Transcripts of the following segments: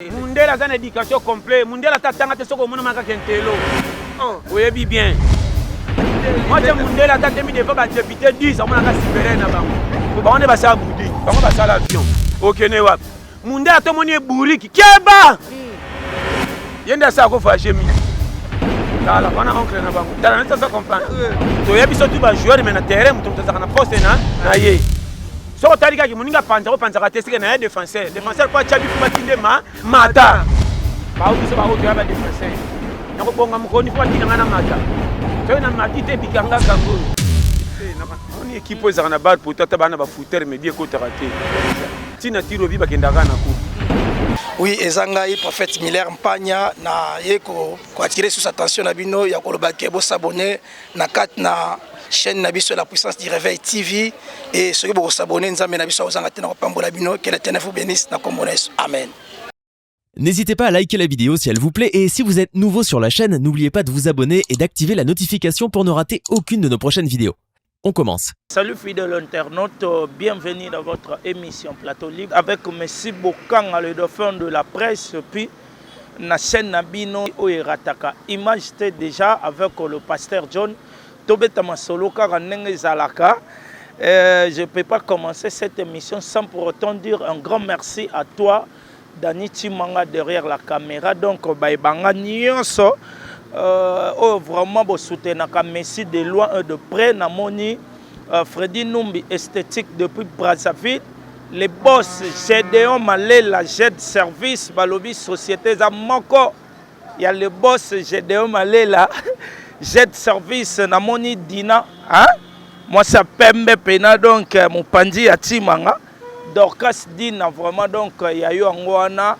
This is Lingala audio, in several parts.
Mundela a une éducation complète. Mundela tatanga te soko mona maka kentelo. Oui, bien. Moi je Mundela tata mi devant ba député 10 amona ka sibere na bango. Ba on est passé à Boudi. Bango ba sala avion. OK ne wa. Mundela to moni buriki. Keba. Yenda sa ko fa jemi. Là on a oncle na bango. Tala nta ça comprendre. To yebi so tu ba joueur mais na terrain mutu tata na poste na ye. So talika ki muninga panza ko panza ka teste na défenseur. Défenseur kwa chabi fuma tinde mata. Ba ubiso ba oto ya ba défenseur. Nako bonga mukoni fuma tinde ngana mata. To na matite bikanga kango. On équipe za na balle pour tata bana ba footer mais bien ko tarate. Tina tiro bi bakendaka na ku. Oui, ezanga yi prophète Miller Mpanya na yeko ko attirer sur attention na bino ya ko lobake bo s'abonner na kat na chaîne Nabiso la puissance du réveil TV et ceux qui vont s'abonner nzambe Nabiso ozanga tena ko pambola bino que l'Éternel vous bénisse na kombo na Yesu. Amen. N'hésitez pas à liker la vidéo si elle vous plaît et si vous êtes nouveau sur la chaîne, n'oubliez pas de vous abonner et d'activer la notification pour ne rater aucune de nos prochaines vidéos. On commence. Salut fidèles internautes, bienvenue dans votre émission Plateau Libre avec Messi Bokanga, le dauphin de la presse, puis la chaîne Nabino Oerataka. Image déjà avec le pasteur John. Je ne peux pas commencer cette émission sans pour autant dire un grand merci à toi, Dani Chimanga, derrière la caméra. Donc, vraiment, vous soutenez Messi de loin et de près. Namoni, Freddy Numbi, esthétique depuis Brazzaville. Les boss, Gédéon Malé, la Jet Service, Balobi, Société Zamoko. Il y a le boss, Gédéon Malé, là. Jet Service, Namoni Dina, hein? Moi ça Pembe Pena, donc mon pandi à Timanga. Dorcas Dina, vraiment, donc il y a eu Angwana,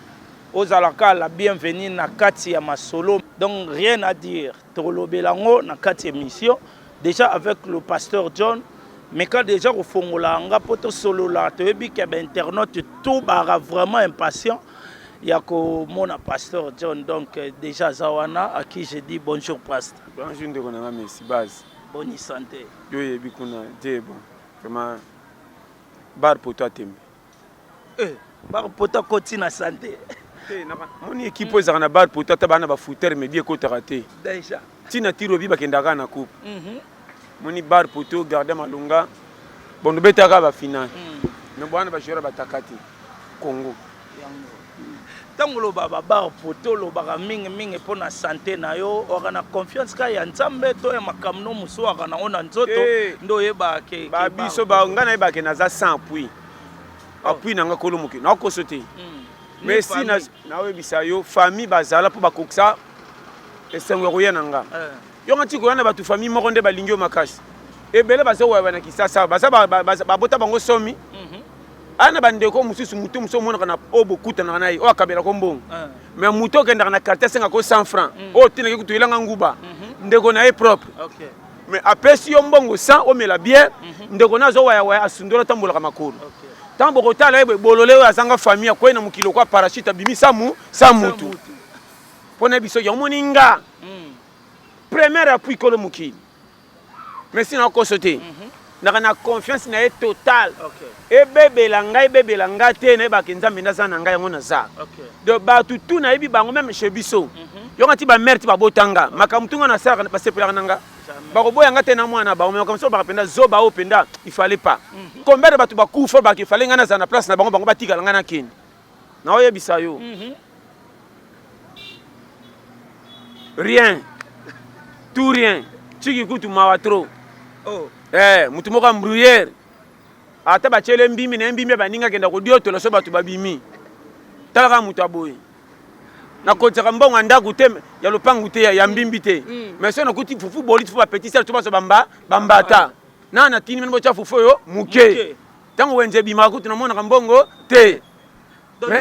Ozalaka, la bienvenue na Kati ya Masolo. Donc rien à dire. Tolo Belango, na Kati émission. Déjà avec le pasteur John, mais quand déjà au Fongola, on a poto solo là, tu as vu qu'il y a un internaute, tout bara vraiment impatient. Il y a mon pasteur John, donc déjà Zawana, à qui je dis bonjour pasteur. Bonjour de konanga merci base. Bonne santé. Yo yebi kuna te bon. Vraiment bar pour toi tembe. Bar pour toi continue santé. Mon équipe za na bar pour toi bana ba footer mais bien ko tarate. Déjà. Tina tiro bi bakendaka na coupe. Moni bar pour toi garder malunga. Bon no betaka ba final. Mais bwana ba joueur ba takati Congo. Tango lo baba bar poto lo baba mingi pour na santé na yo orana confiance ka ya nzambe to ya makamno muso orana ona nzoto ndo yeba ke ba biso ba ngana yeba ke na za 100 appui appui na ngakolo muki na ko sote mais si na we bisayo famille bazala pour bakoksa esengo ko yana nga yo ngati ko yana batu famille moko nde balingi yo makasi ebele bazo wa bana kisasa ba bota bango somi ana bandeko mususu mutu muso mona kana obokuta na nayi o akabela ko mbongo mais muto kenda na carte 5 ko 100 francs o tina ki kutuilanga nguba ndeko na e propre mais apesi yo mbongo 100 o mela bien ndeko na zo waya asundola tambola ka makolo tambo ko tala ebe bolole o azanga famille ko ina mukilo kwa parachute bimi samu pona biso yo moninga première appui ko le mukili mais sinon ko sauter na confiance na est totale. Et bébé langa te na ba kenza mena za na ngai ngona za. De ba tutu na ebi bango même chez biso. Yo ngati ba mère ti ba botanga, makamtunga na sara na passer pela nanga. Ba ko boya ngate na mwana ba mais comme ça ba penda zo ba openda, il fallait pas. Combien de batu ba kufa ba ki fallait ngana za na place na bango ba tika ngana kin. Na oye bisayo. Rien. Tout rien. Tiki kutu mawatro. Mutu moko mbrouillère ata ba chele mbimi na mbimi ba ninga kenda ko dio to la so batu babimi talaka mutu aboyi na kotaka mbongo ndaku te ya lopangu te ya mbimbi te mais so na kuti fufu boli fufu ba petit sel to ba so bambata na tini mbo cha fufu yo muke tango wenje bima kutu na mona mbongo te donc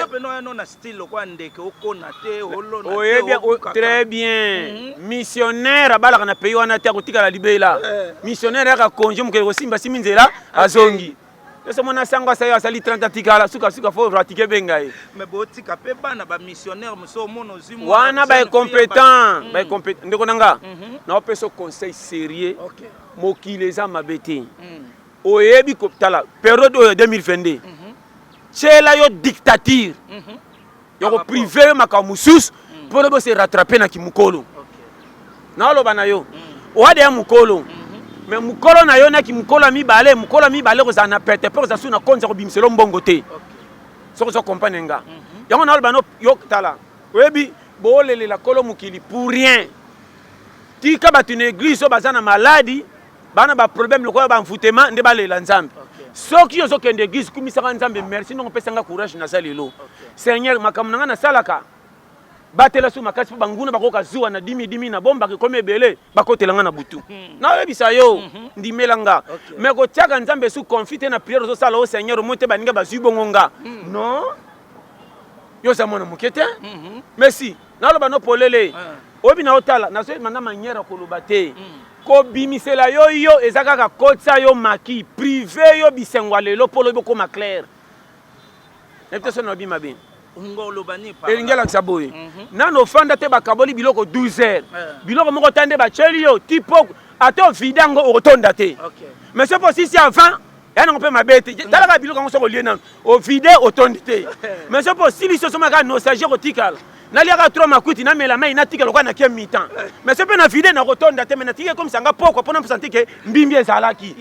no na style ko ndeke okona te olona oye bien très bien missionnaire abala kana pays wana te kotika la libela missionnaire aka konje mukele ko simba siminzela azongi eso mona sangwa sayo asali 30 tikala suka fo pratiquer bengai mais botika pe bana ba missionnaire muso mono zimu wana ba compétent ndeko nanga na opeso conseil sérieux mokile za mabete oyebi ko tala période 2022 c'est là yo dictature yoko privé makambo mosusu mpo bo se rattraper na kimukolo naoloba na yo owade ya mukolo mais mukolo na yo na kimukolo mibale kozala na pete mpo kozala su na konza kobimiselo mbongo te soko ozocomprendre nga yango naoloba no yo tala oyebi boolelela kolo mokili pour rien tika bato na église oyo baza na maladi bana baproblème lokola bamfutema nde balela nzambe soki ozokende église kumisaka nzambe merci ndongo opesanga courage naza lelo seigneur makambo na nga nasalaka batela su makasi mpo banguna bakoka zuwa na dimi na bomba ekomi ebele bakotela nga na butu naoyebisa yo ndimela nga mais kotiaka nzambe su confie te na priere ozosala o seigneur omoi te baninga bazwi bongo nga non yo oza mwana moke te merci naloba no polele oyebi na otala nazoyebi manda manière ya koloba te kobimisela yo eza kaka kotisa yo maki privé yo bisengo lelo mpo loyebi okoma claire nayebi te so na obima bino elingi alakisa boye nano ofanda te bakaboli biloko 12 heures biloko moko ta nde baceli yo tipo ata ovide yango okotonda te mais so po sisi avant ya nango mpe mabe te talaka biloko yango soko olie nano ovide otondi te mais so po sili so somaka nostalgie kotikala naliaka tro makuti namela mai natika lokwa na kie mi-temps mais so mpe na vide nakotonda te mais natika komisanga pokwa mpona mposante ke mbimbi ezalaki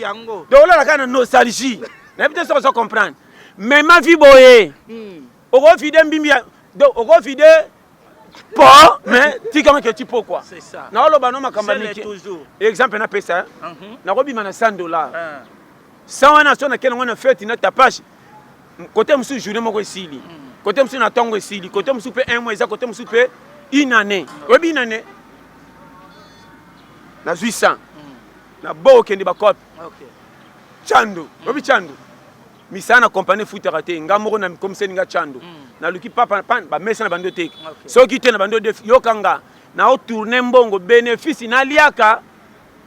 doololaka na nostalgie nayebi te soko so comprendre mais ma vie boye okovide mbimbi okovide po mais tikanga ke ti pokwa naoloba no makambo mike exemple napesa nakobima na $100 100 wana so nakende ngo na fete na tapage kote mosusu journée moko esili côté monsieur na tongo esili côté monsieur pe 1 mois eza côté monsieur pe une année oyebi une année na 800 na bo okende bakope chando oyebi chando misana na compagnie futaka te nga moko na komiseni nga chando naluki papa bamesa na bando teka soki te na bando yokanga na otourne mbongo bénéfice naliaka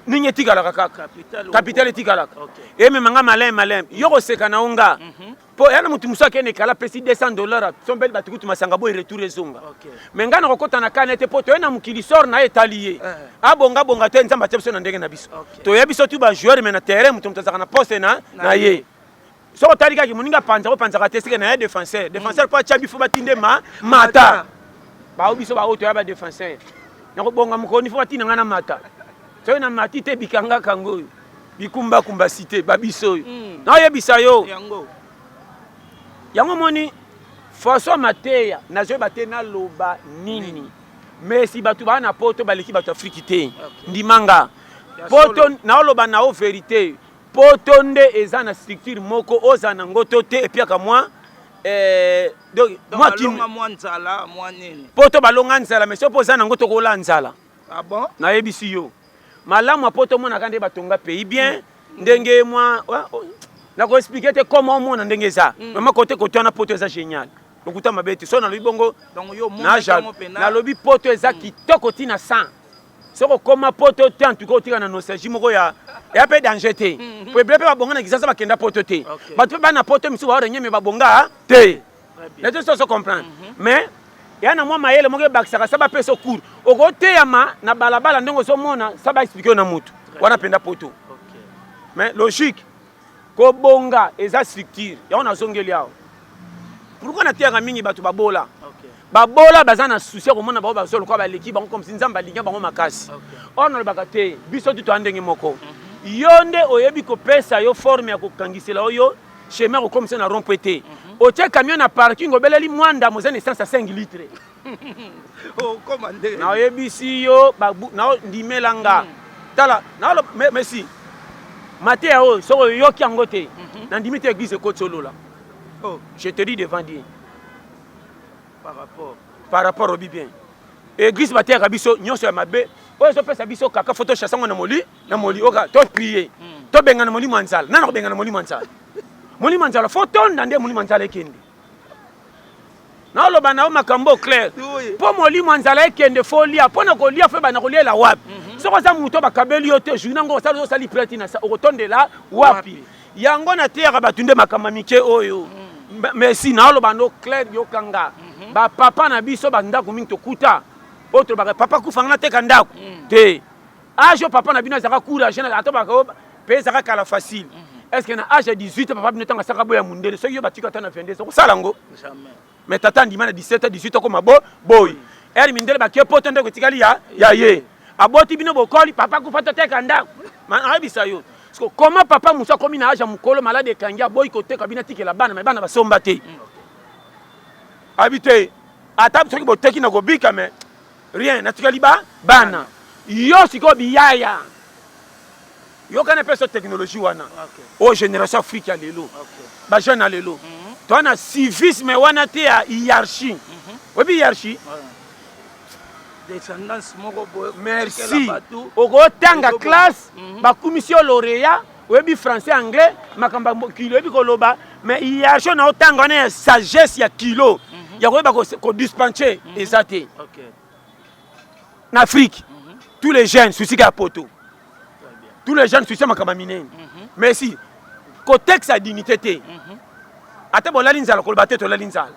ningi etikalaka kaka capital etikalaka ememanga malin yokoseka na onga po yana mutu musu akende kala pesi $200 sombeli batukutu masanga boye retour ezonga mais nga na kokota na kane te po toyena mokili sor na etaliye abonga te nzambe atia biso na ndenge na biso toya biso tu bajoueur mais na terrain mutu mutazaka na poste na ye soko tali kaki moninga panzaka te seke na ye défenseur po atia bifo batinde mata bao biso bao toya ba défenseur nakobonga mokoni fo batina nga na mata soki na mati te bikanga kango bikumbakumba site babiso oyo naoyebisa yo yango moni François Mateya nazoyeba te naloba nini mais si bato baa na poto baleki bato afriki te ndimanga poto naoloba na o vérité poto nde eza na structure moko oza na ngoto te epiaka mwa poto balonga nzala mais sopo oza na ngoto kola nzala nayebisi yo malamu ya poto monaka nde batonga pays bien ndenge mwa nakoexplike te koma omona ndenge eza mama kote wana poto eza génial lokuta mabe te so nalobi bongo nalobi poto eza kitoko tina 100 soko koma poto te antuka otika na nostalgie moko ya mpe danger te po ebele mpe babonga na kisasa bakenda poto te bato mpe bana poto misu baorenyeme babonga te nete so comprendre mais ya na mwa mayele moko ebakisaka sa bapesa cour okoteyama na balabala ndenge ozomona sa baexplike yo na mutu wana mpenza poto mais logique kobonga eza structure yango nazongeli awa pourquoi nateyaka mingi bato babola baza na souci ya komona bango bazoloka baleki bango comme si nzambe alingi bango makasi or nalobaka te biso tu toya ndenge moko yo nde oyebi kopesa yo forme ya kokangisela oyo chemin kokomisa na rompe te otie camion na parking obeleli mwanda moza na essence ya 5 litre naoyebisi yo naondimelanga tala merci Mateya oyo soko oyoki yango te nandimi te église ekoti olola je te dis devant Dieu par rapport au bien église bateyaka biso nyonso ya mabe oyo ezopesa biso kaka foto chasango na moli oka to prier to benga na molimo ya nzala nana kobenga na molimo ya nzala molimo ya nzala fo tonda nde molimo ya nzala ekende naoloba na yo makambo clair mpo molimo ya nzala ekende fo lia mpona kolia fo ebana koliela wapi soko oza moto bakabeli yo te jour nango osali preti na sa okotondela wapi yango nateyaka bato nde makambo mike oyo merci naoloba no clair yokanga bapapa na biso bandako mingi tokuta oyo tolobaka papa kufanga nateka ndako te age oyo papa na bino azalaka courage ata mpe ezalaka kala facile est-ce que na âge de 18 papa bino tanga saka boya mundele soki yo batika ta na 22 so sala ngo Jamais. mais tata ndima na 17 18 ko mabo boy eri mindele ba ke poto ndeko tikali ya ye aboti bino bokoli papa ku fata teka nda man abisa yo parce que comment papa musa komi na âge mukolo malade kangia boy ko teka bina tikela bana mais bana basomba te habité atap soki boteki na kobika mais rien na tikali ba bana yo siko biyaya yo kana peso technologie wana o génération afrique lelo ba jeune lelo to na civisme wana te ya hiérarchie obi hiérarchie descendance moko boy merci oko tanga classe ba commission lauréat obi français anglais makamba kilo obi koloba mais hiérarchie na otanga na sagesse ya kilo ya ko ba ko dispenser ezate en Afrique tous les jeunes souci ka poto tous les jeunes souci makamba minene merci côté sa dignité te ate bolali nzala koloba te to lali nzala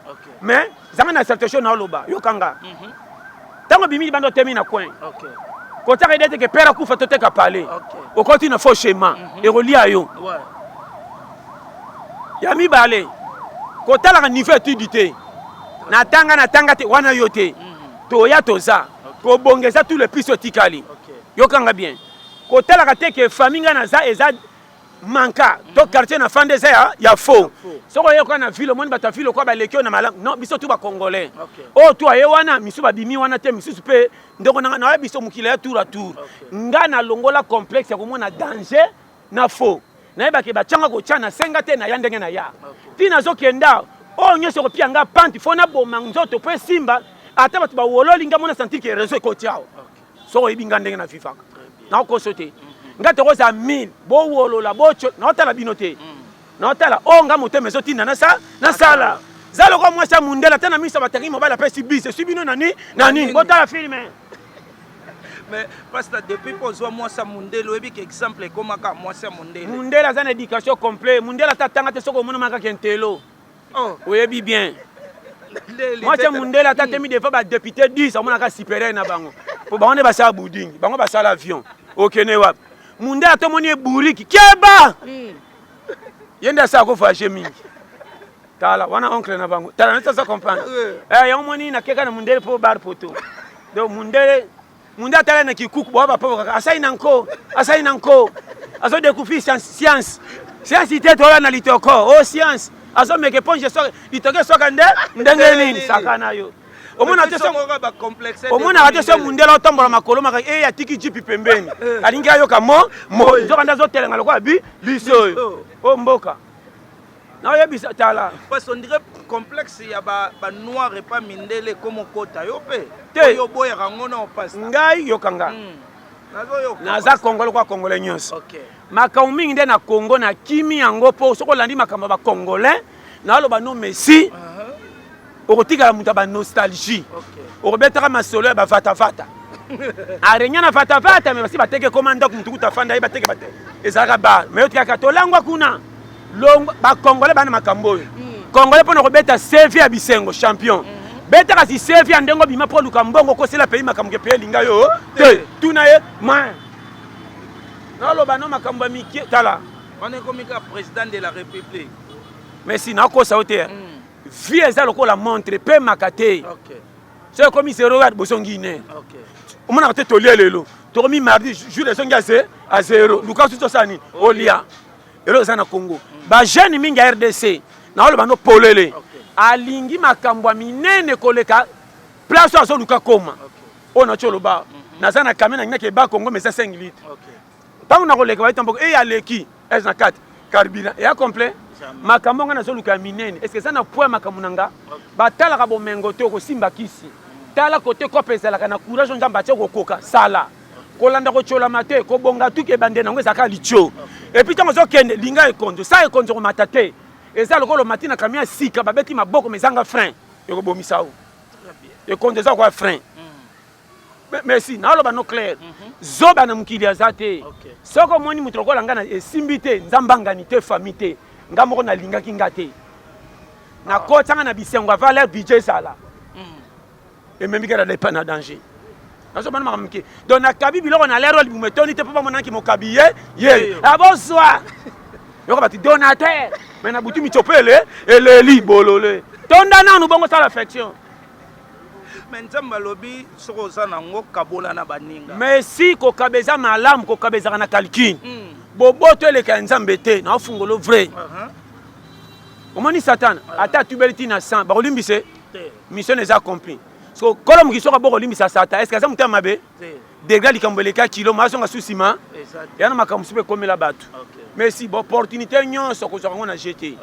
mais zanga na certaine chose na loba yokanga tango bimi bando temi na coin côté ka idete que père kufa to te ka parler au côté na faux schéma et relia yo ya mi balé côté la niveau étude te na tanga te wana yo te to ya toza ko bongeza tout le piso tikali yokanga bien côté la te que famille na za eza manka to quartier na fande za ya faux soko yoko na ville monde bata ville ko ba lekio na malang non biso tout ba congolais oh toi ye wana misu ba bimi wana te misu pe ndeko na biso mukila ya tour à tour nga na longola complexe ya ko mona danger na faux na yeba ke ba changa ko chana senga te na ya ndenge na ya tina zo kenda oh nyeso ko pianga panti fona boma nzoto pe simba ata batu ba wololi nga mona sentir que réseau ko tiao soko ibinga ndenge na fifa na ko sote ngate ko za 1000 bo wolola bo na tala binote na tala onga moteme zotina na sala zalo ko mwasa mundela tena misa bataki mobile pesi bis subino nani botala filme mais parce que depuis pozwa mwasa mundelo ebi exemple comme ka mwasa mundela za na éducation complet mundela tatanga te soko mona maka kentelo oyebi bien mwasa mundela tatemi des fois ba député 10 amona ka supérieur na bango po bango ba sa bouding bango ba sa l'avion okene wap mundela to moni buriki keba yenda sa ko fâché mingi tala wana oncle na bango tala neta sa comprendre yo moni na keka na mundele po bar poto donc mundele tala na kikuku bo ba po asai nanko azo découvrir science ité to na litoko oh science azo meke ponje so litoko so kande ndenge nini sakana yo omona te so mundela otambola makolo maka ya tiki jipi pembeni alingi ayo kamo nzokanda zo telenga lokwa biso o mboka na yebisa tala parce on dirait complexe ya ba noir et pas mindele comme kota yo pe yo boya ngona o passe ngai yokanga naza Congo lokwa congolais nyonso makambo mingi nde na Congo na kimi yango po soko landi makambo ba congolais na loba no Messi okotika muta ba nostalgie okobetaka masolo ya ba vata arenya na vata mais basi bateke komanda ku mutukuta fanda bateke bate ezaka ba mais otika tolangwa kuna longo ba congolais bana makambo congolais pona kobeta sevi ya bisengo champion beta kasi sevi ndengo bima po lukambongo ko sela pays makambo ke pays linga yo te tuna ye man na loba no makambo mikie tala on est comme président de la république mais si na ko sauter vie eza lokola montre pe makate c'est comme il se regarde bosongine on m'a te tolia lelo to mi mardi jour de songi à 0 lukasu to sani olia ero za na Congo ba jeune minga RDC na loba no polele alingi makambo minene koleka place azo luka koma ona choloba na za na kamena ngake ba Congo mais 5 litres tango na koleka ba tambo e aleki na 4 carburant et complet makambo nga na zo luka minene est-ce que ça na point makambo nanga batala ka bomengo te ko simba kisi tala côté ko pesa la na courage njamba te ko koka sala kolanda ko chola mate ko bonga tuke bande nango ezaka licho et puis tango zo kende linga e konzo sa e konzo ko matate eza lokolo matina kamia sika babeti maboko mezanga frein yoko bomisa o e konzo za ko frein merci na loba no clair zoba na mukili azate soko moni mutrokola ngana esimbite nzambangani te famite ngamoko na linga kingate na kotanga na bisengo valeur budget sala et même que na pas na danger na so bana makamke donc na kabi biloko na lero libumetoni te papa monaki mokabiye ye aboswa Yo ba ti donateur. Mais na butu mi chopele eleli bolole. Tonda na nous bongo ça l'affection. Mais nzamba lobi soko za nango kabola na baninga. Mais si ko kabeza malamu ko kabeza na calcul. Boboto le ka nzambe te na fungolo vrai. Omoni Satan ata tubeliti na 100 ba olimbise mission est accomplie. So kolom ki soka boko olimbisa Satan est-ce que ça muta mabe? Degré likambeleka kilo maso nga susima. Yana makamsupe komela batu. Mais si bon opportunité nyonso ko zonga na jeter.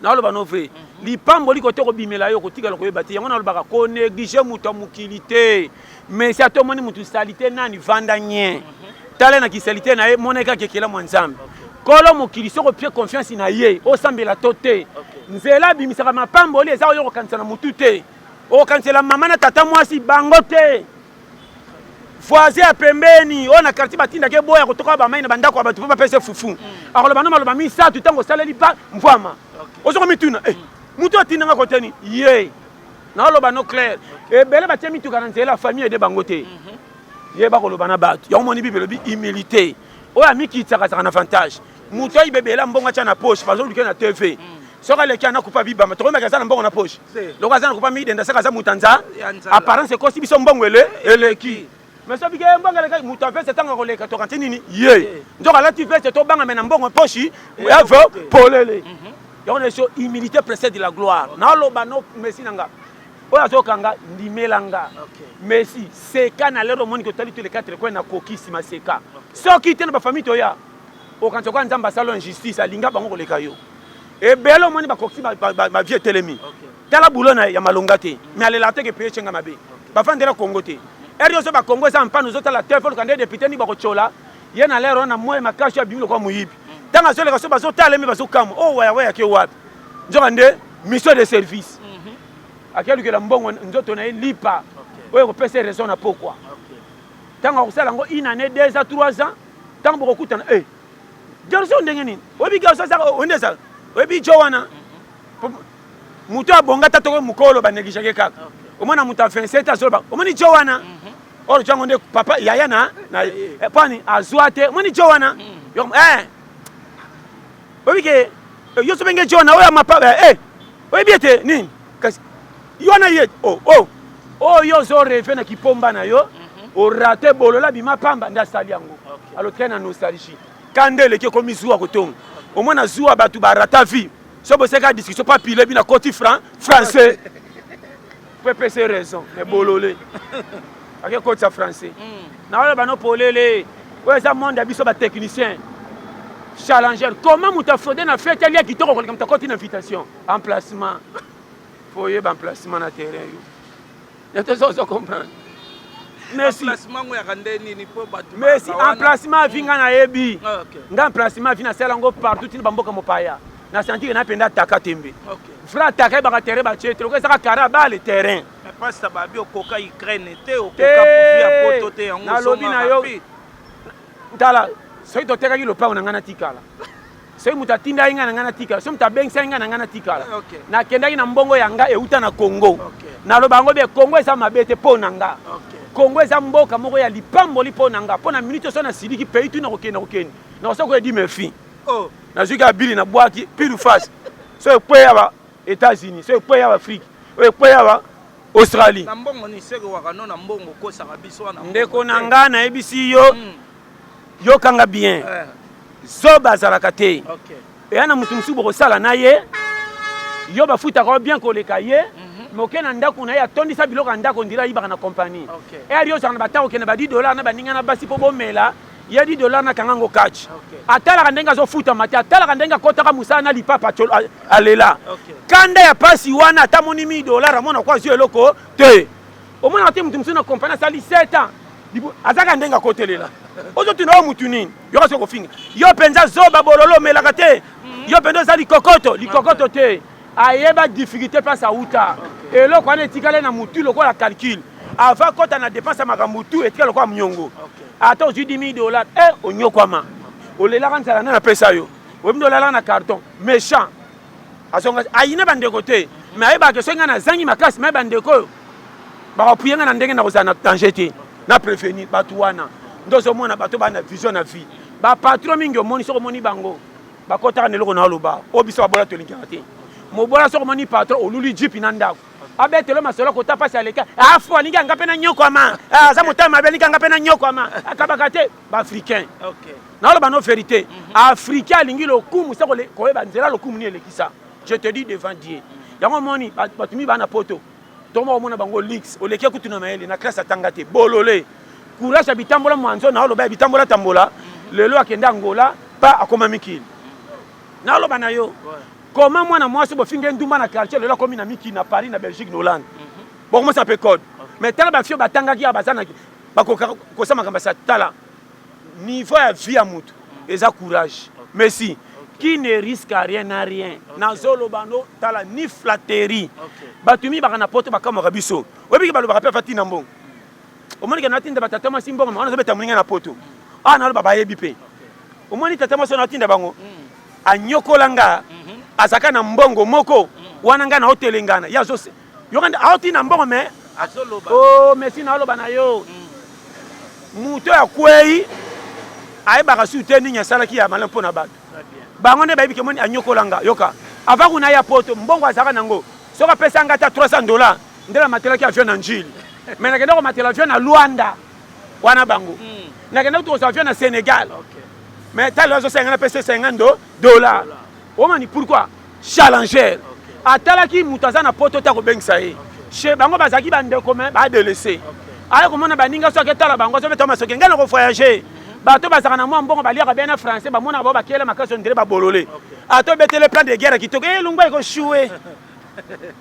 Na lo bano vrai. Lipambo liko te ko bimela yo ko tika ko yebati yango na lo baka ko négliger muto mukilité. Mais si atomoni mutu salité nani vanda nyen. Tala na kisalite na ye moneka kekela mwanzambe. Kolo mukili soko pie confiance na ye o sambela tote. Nzela bimisaka mapambo li eza yo ko kansana mutu te. O kansela mama na tata mwasi bango te. Voisin a pembeni on a quartier batinda ke boya kotoka ba maina bandako ba tu pa pese fufu. Alors bano maloba mi sa tu tango saleli pa mvama. Ozoko mituna mutu atinda nga koteni ye. Na loba no clair. E bele ba temi tu kana nzela famille de bango te. Ye ba koloba na batu. Ya moni bibelo bi humilité. O ami ki tsaka tsaka na avantage. Mutu ay bebela mbonga cha na poche fazo luke na TV. Soka le kana kupa biba ma to meka na mbongo na poche. Loka za na kupa mi denda saka za mutanza. Apparence ko sibiso mbongo eleki. Mais ça bige mbonga leka mutu afese tanga ko leka to kantini ni ye. Ndoka la tu fese to banga mena mbongo poche. Ya vo polele. Ya on est sur humilité précède la gloire. Na loba no merci nanga. Oya zokanga ndimelanga. Merci. Seka na lero moni ko tali tous les 4 coins na kokisi maseka. Soki te na ba famille to ya. O kan to kwa nzamba salon justice alinga bango ko leka yo. E belo moni ba kokisi ba vie telemi. Tala boulona ya malonga te. Mais alela te ke paye chenga mabe. Ba fandela Congo te. Erio so ba Congo za mpa nous autres la téléphone quand des députés ni ba ko chola. Ye na lero na moye makashi ya bimulo kwa muyibi. Tanga so le so ba so tala mi ba so kam. Oh waya ke wapi. Njokande mission de service. Akelu ke la mbongo nzoto na lipa. Oyo ko pesa raison na pourquoi. Tanga ko sala ngo une année 2 ans 3 ans. Tanga boko kutana Garçon ndenge nini? Obi garçon ça onde ça. Obi jowana. Mutu abonga tatoko mukolo ba negligé kaka. Omona mutu a 27 ans ba. Omoni jowana. Oro chango nde papa yaya na pani azwate. Omoni jowana. Yo Obi ke yo so benge jowana oya mapa obi biete nini? Kasi yo na ye yo zo refe na kipomba na yo o rate bolola bima pamba nda sali yango alors tena nostalgie kandele ke komi zuwa kotonga au moins na zuwa batu ba rata vie so bo seka discussion pas pile bina côté français peut passer raison mais bololé avec côté français na wala bano polele ouais ça monde abiso ba technicien challenger comment muta frauder na fête ali ki toko comme ta côté invitation emplacement faut y avoir emplacement na terrain yo ya te so comprendre merci emplacement ngo ya kandeni ni po batu merci emplacement vinga na yebi nga emplacement vina sala ngo partout tin bamboka mopaya na senti na penda taka tembe fra taka ba terrain ba chetre ko saka kara ba le terrain mais pas ça ba bi okoka Ukraine te okoka pour poto te yango na lobi na yo ndala soki to teka ki lo pa na ngana tikala soki muta tinda inga na ngana tikala soki muta bengsa inga na ngana tikala na kendaki na mbongo yanga euta na Congo na lo bango be Congo esa mabete po nanga Congo esa mboka moko ya lipamboli po nanga po na minute so na siliki pays tu na kokeni na so ko di mefi na zuka bili na boaki pilu face so ekwe ya ba États-Unis so ekwe ya ba Afrique ekwe ya ba Australie na mbongo ni seko wakano na mbongo ko saka biso na ndeko nanga na ebisi yo kanga bien zoba zalaka te eyana mutu musubu kosala na ye yo bafutaka bien koleka ye moke na ndako na ye atondisa biloko ya ndako ndira yibaka na compagnie eri ozala na batako okende ba $10 na baninga na basi mpo bomela ye $10 na kanga ngo kachi atalaka ndenge azofutama te atalaka ndenge akotaka mosala na lipapa alela kanda ya pasi wana ata moni $1000 amona kwa zwi eloko te omonaka te mutu mosusu na compagnie asali 7 ans azaka ndenge akotelela ozotina oyo mutu nini yo kasi okofinga yo mpenza zoba bololo omelaka te yo mpenza oza likokoto te ayeba difficulté place auta eloko wana etikale na mutu lokola calcul avant kota na dépense ya makambo tu etikale lokola mnyongo ata ozwi $10,000 onyokwama olelaka nzala nde napesa yo oyebindi olalaka na carton méchant azonga ayina bandeko te mais ayebaka soki nga nazangi makasi me bandeko oyo bakopuye nga na ndenge na kozala na danger te na prévenir bato wana nde ozomona bato bana vision na vie bapatron mingi omoni soki omoni bango bakotaka neloko na oloba o biso babola tolingaka te mobola soko moni patron oluli jipi na ndako abetelo masolo kota pasi aleka afo alingi anga mpe na nyokwama aza motema mabe alingi anga mpe na nyokwama akabaka te baafricain na oloba no vérité africain alingi lokumu sa koyeba nzela lokumu ni elekisa je te dis devant Dieu yango moni batumi bana poto toma omona bango lix oleki kutu na mayele na classe atanga te bolole courage ya bitambola mwanzo na oloba bitambola tambola lelo akende Angola pa akoma mikili na oloba na yo comment mwana mwasi bofinge ndumba na quartier lelo komi na mikili na Paris na Belgique na Hollande bon comment ça peut code mais tala ba fio batanga ki abazana bakoka kosama kamba sa tala niveau ya vie ya mutu eza courage merci qui ne risque rien n'a rien na zolo bano tala ni flatterie batumi baka na poto bakama biso obi ba lo baka fa tina mbongo omoni kana tinda batata masi mbongo ona zobeta muninga na poto na lo baba yebi pe omoni tata masi na tinda bango anyokolanga azaka na mbongo moko wana nga na hotelengana ya zo yokanda auti na mbongo me azoloba oh merci na loba na yo muto ya kwei ai baka su te ninya sala ki ya mala mpona bato bango ne bayibi ke moni anyokolanga yoka ava kuna ya poto mbongo azaka nango soka pesa ngata $300 ndela matela ki avion na njili mais nakenda ko matela avion na Luanda wana bango nakenda ko avion na Sénégal mais talo zo 50 pesa $50 omani pourquoi challenger atalaki mutaza na poto ta ko bengisa ye chez bango bazaki bandeko me ba délaisser ayo komona baninga so ke tala bango so betoma so ke ngana ko voyager bato bazaka na mwa mbongo baliaka bien na français bamona ba bakela makaso ndele ba bolole ato betele plan de guerre kitoko lungba ko chouer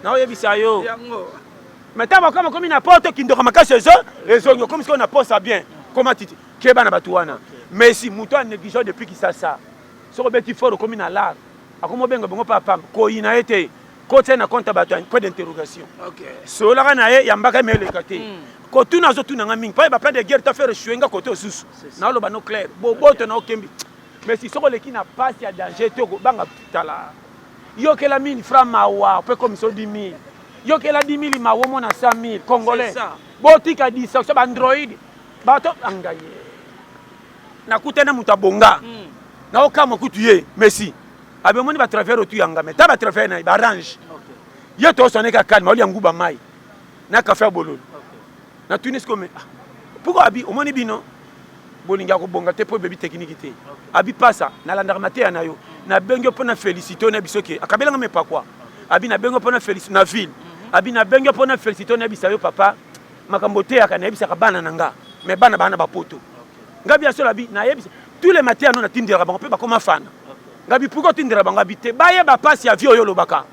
na oyebisa yo mais taba kama komi na poto kindoka makaso ezongo comme si on a posa bien comment titi keba na batuwana mais si muto a négligé depuis qui ça so ko beti fort komi na lar akomo bengo bongo papa ko ina ete ko tena compte bato point d'interrogation so la kana ye yambaka mele kate ko tuna zo tuna ngami pa ba de guerre ta faire chouenga koto susu na lo ba no clair boboto na okembi mais si soko leki na passe ya danger to banga tala yo ke la 1000 francs mawa pe comme so 10000 yo ke la 10000 mawa mona 100000 congolais botika 10 so ba android bato angaye na kutena mutabonga na okama kutuye merci abe moni ba travers otu yanga mais ta ba travers na ba arrange yo to soneka calme oli nguba mai na ka faire bololo na tunis comme pourquoi abi omoni bino bolinga ko bonga te po bebi technique te abi pasa na landarmate na yo na bengo pona féliciter na biso ke akabela ngame pa quoi abi na bengo pona féliciter na ville abi na bengo pona féliciter na biso yo papa makambo te aka na yebisa ka bana nanga mais bana ba poto ngabi ya sola bi na yebisa tous les matins non na tindira bango pe ba koma fana ngabi pourquoi tindira bango abi te ba ye ba passe ya vie yo lobaka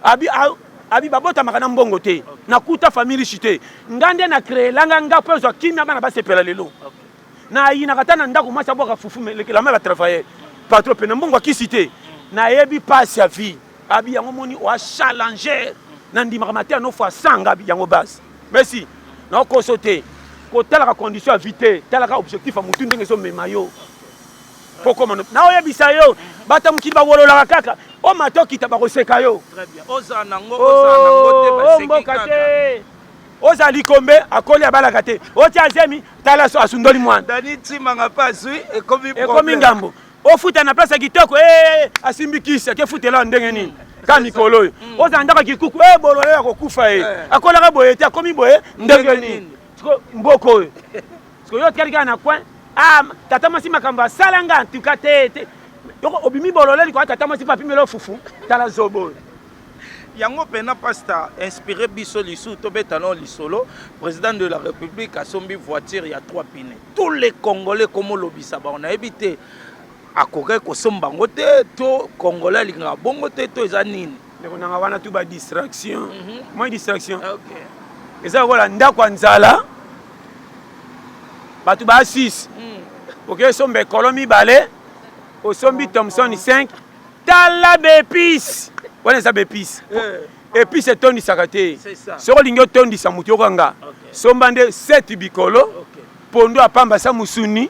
abi babota makana mbongo te na kuta famille chité ngande na créer langa nga peso kimia bana ba sepela lelo na yina katana ndako masa boka fufu la ma ba travailler patron pe na mbongo kisité na yebi passe ya vie abi yango moni o challenger na ndima matin no fois 100 abi yango base merci na ko sauter ko tala ka condition à vite tala ka objectif a mutu ndenge so memayo poko na oyebisa yo bata mukili ba wolola kaka o matoki ta ba koseka yo très bien oza nango te ba seki kaka oza likombe akoli abalaka te oti azemi tala so asundoli mwana dani timanga pasui ekomi ngambo ofuta na place kitoko asimbikisa ke futela ndenge nini ka mikolo yo oza ndaka kikuku bololo ya kokufa akolaka boye te akomi boye ndenge nini mboko oyo siko yo tikali na coin tata masi makambo asalanga ntuka te yoko obimi bololeli kwa tata masi papimelo fufu tala zobo yango pena pasta inspiré biso lisu to betano lisolo président de la république a sombi voiture ya 3 pines tous les congolais comme lobisa ba on a évité akoke ko somba ngote to congolais linga bongo te to ezanini ndeko nanga wana tu ba distraction moi distraction OK eza kola ndako nzala batu ba 6 OK sombe kolomi balé au sombi Thompson 5 tala bepis wana za bepis épice tondi sakate soko lingo tondi sa mutu okanga sombande 7 bikolo pondo apamba sa musuni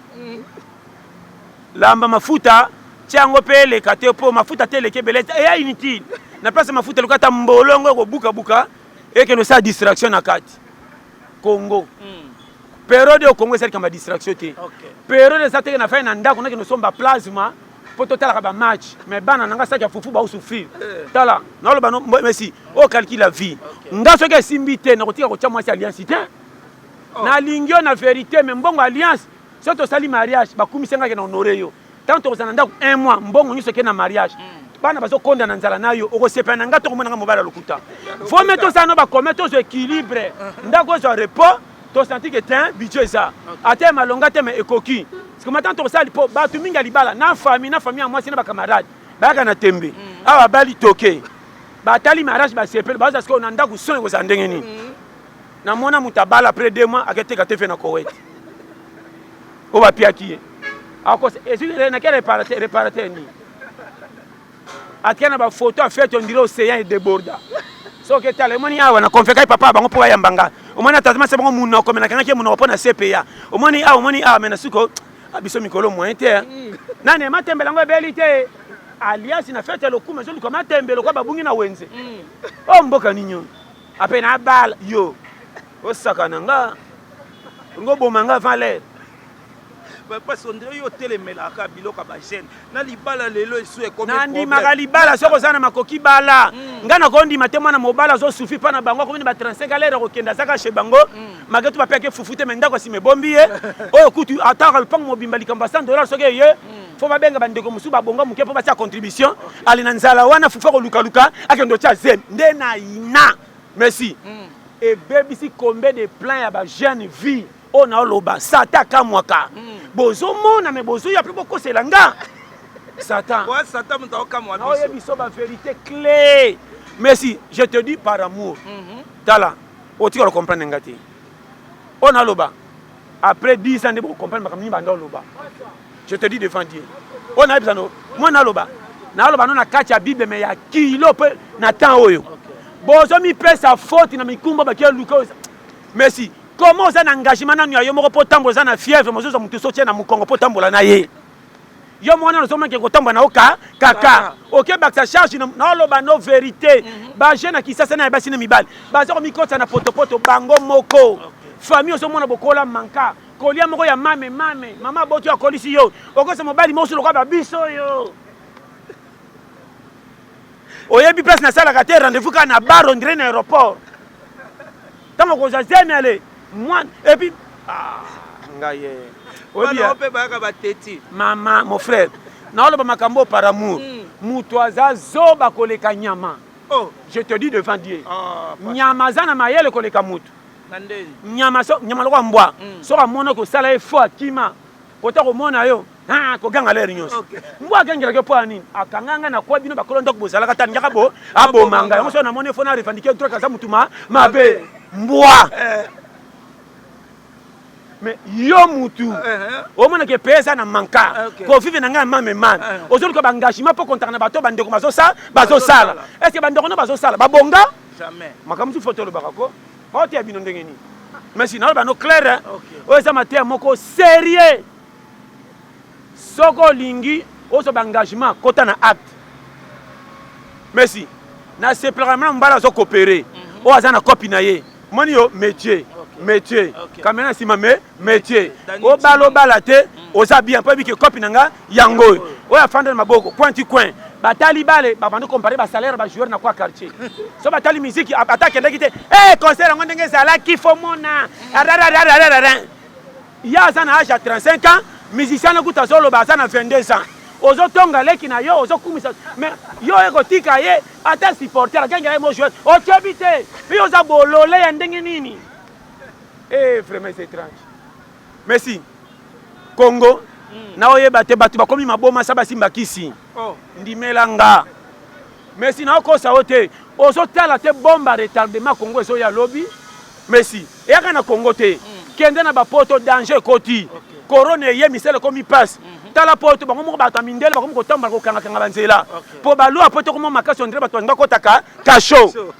lamba mafuta tiango pele kate po mafuta tele kebele ya inutile na place mafuta lokata mbolongo ko buka buka et que no sa distraction na kati Congo période au Congo c'est comme distraction te période ça te na fa na ndako na que no somba plasma po totalaka bamatch mais bana nanga saki ya fufu baosouffrir tala naoloba merci o calcule la vie nga soki esimbi te nakotika kotia mwasi alliance te nalingi yo na vérité mais mbongo alliance soki tosali mariage bakumisengaki na honore yo tant tokozala na ndako 1 mois mbongo nyonso eke na mariage bana bazokonda na nzala na yo okosepela na nga tokomonanga mobali ya lokuta fome tosala no bakome tozo équilibre ndako ozwa repos tosanti ke te budget eza ate malonga te me ekoki parce que maintenant tokosala po bato mingi ya libala na famille ya mwasi na bakamarade bayaka na tembe awa bali toke batali mariage basepeli baoza sikoyo na ndako soni ekozala ndenge nini namona moto abala après 2 mois aketeka te fe na kowete oyo bapiaki ye nake réparateur nini atia na bafoto afete ondire océan edeborda soki etala omoni awa na konfekai papa bango mpo bayambanga omoni atatama se bango munoko me nakangaki munoko mpo na cpa omoni awa me na suko biso mikolo moyen te nani ematembela yango ebeli te aliasi na fete lokumu ezoluka matembelo kwa babungi na wenze o mboka nini oyo ape na abala yo osaka na nga ngoboma nga valer parce ondire yo telemelaka biloko ya bagene na libala lelo esu ekomi nandimaka libala soki oza na makoki bala ngai nakondima te mwana mobala azosufri mpa na bango akomini ba 35 alere kokende azaka che bango magetu bapiaki fufu te me ndako nsima ebombi ye oyo kutu ataka lupango mobimba likambo ya $100 soki eye fo babenga bandeko mosusu babonga moke mpo batia contribution ali na nzala wana fufu akolukaluka akende otya zemi nde na ina merci ebebisi combien de plan ya bajeune vie oyo naoloba satan akamwaka bozomona me bozoya mpe bokosela nga satan naoyebi biso bavérité clé merci je te dis par amour tala otika comprendre nga te oyo naoloba après 10 ans nde bokocomprendre makambo nini banda oloba je te dis devant Dieu oyo nayebisa no moi naoloba no na kati ya bible me ya kilo mpe na temps oyo bozomipesa faute na mikumba bakia luka merci comment oza na engagement nanu ya yo moko mpo tambola oza na fièvre mozoza motu so tie na mokongo mpo tambola na ye yo mwana ozomaki kotambola na yo kaka okebakisa charge naoloba no vérité bajeune ya kisasa na yebasi na mibali baza komikotisa na potopoto bango moko famille ozomona bokola manka kolia moko ya mame mama boto akolisi yo okosa mobali mosusu lokola babiso oyo oyebi place nasalaka te rendez-vous kaka na bar ondire na aéroport ntango kozwa zemi ale mwana epuis ngai ope bayaka bateti mama mon frère naoloba makambo par amour moto aza zoba koleka nyama je te dis devant Dieu nyama aza na mayele koleka moto nyama lokwa mbwa soki amona kosala ye fo akima kota komona yo koganga lere nyonso mbwa akengelaki mpo ya nini akanganga na kwa bino bakolo ndako bozalaka tani nyaka abomanga yango so namoni fo na revendike droit aza motu mabe mbwa mais yo mutu omona ke pesa na manka ko vivre na nga mame ozoluka ba engagement pour contacter na bato bandeko bazosala est-ce que bandeko no bazosala babonga jamais makamzu photo lo bakako baote ya bino ndenge nini mais sinon ba no clair oyo eza mateya moko sérieux soko lingi ozo ba engagement kota na acte merci na seplement mbala zo coopérer o aza na copie na ye moni yo métier kamena sima métier obala te oza bien mpo ebiki copie na nga yango oyo afanda na maboko pointi coin batali bale babandi comparer basalaire bajoueur na kwa quartier so batali musique atakendaki te concert yango ndenge ezalaki fo mona ya aza na age ya 35 ans musicien nakuta azoloba aza na 22 ans ozotonga leki na yo ozokumisa mais yo ekotika ye ata supporter akengela ye mo joueur otyebi te mpe oza bolole ya ndenge nini vraiment c'est étrange merci Congo na oyeba te bato bakomi maboma sa basimba kisi ndimela nga merci na okosa o te ozotala te bomba retardement Congo ezoya lobi merci eyaka na Congo te kende na bapoto danger ekoti corona eye misele komi passe tala poto bango moko bato ya mindele bakomi kotambola kokangakanga banzela mpo balwa po tokoma makasi ondire bato balinga kotaka kasho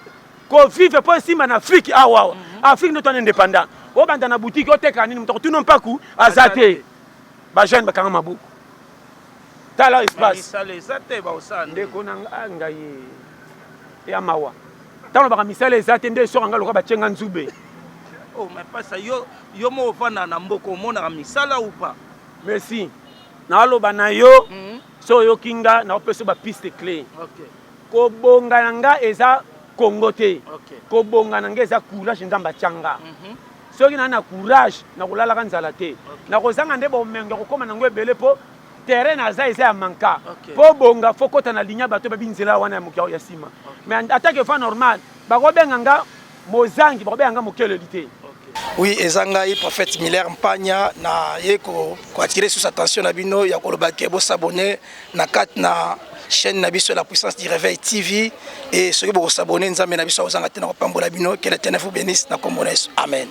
kovivre mpo esimba na afrique awa afrique nde twana indépendant obanda na boutique oteka nini motoko tuna mpaku aza te bajeune bakanga mabuku tala espace ndeko na ngai ya mawa ntango baka misala eza te nde esoka nga lokola batyenga nzube mais pasa yo mo ofanda na mboka omonaka misala ou pas merci naaloba na yo so oyoki nga naopesa ba piste clé kobonga na nga eza Congo te kobonga na nga eza courage nzambe atianga soki na courage na kolalaka nzala te na kozanga nde bomenge kokoma nango ebele mpo terrain aza eza ya manka mpo bonga fo kota na linya bato babinzela wana ya mokili ya nsima mais atake fa normal bakobenga nga mozangi bakobenga nga mokeleli te. Oui, ezangai prophète Miller Mpanya na yeko ko attirer sous attention na bino ya koloba ke bo s'abonner na kat na chaîne na biso la puissance du réveil TV et ceux qui vont s'abonner nzambe na biso ozanga te na kopambola bino que l'Éternel vous bénisse na kombo na Yesu. Amen.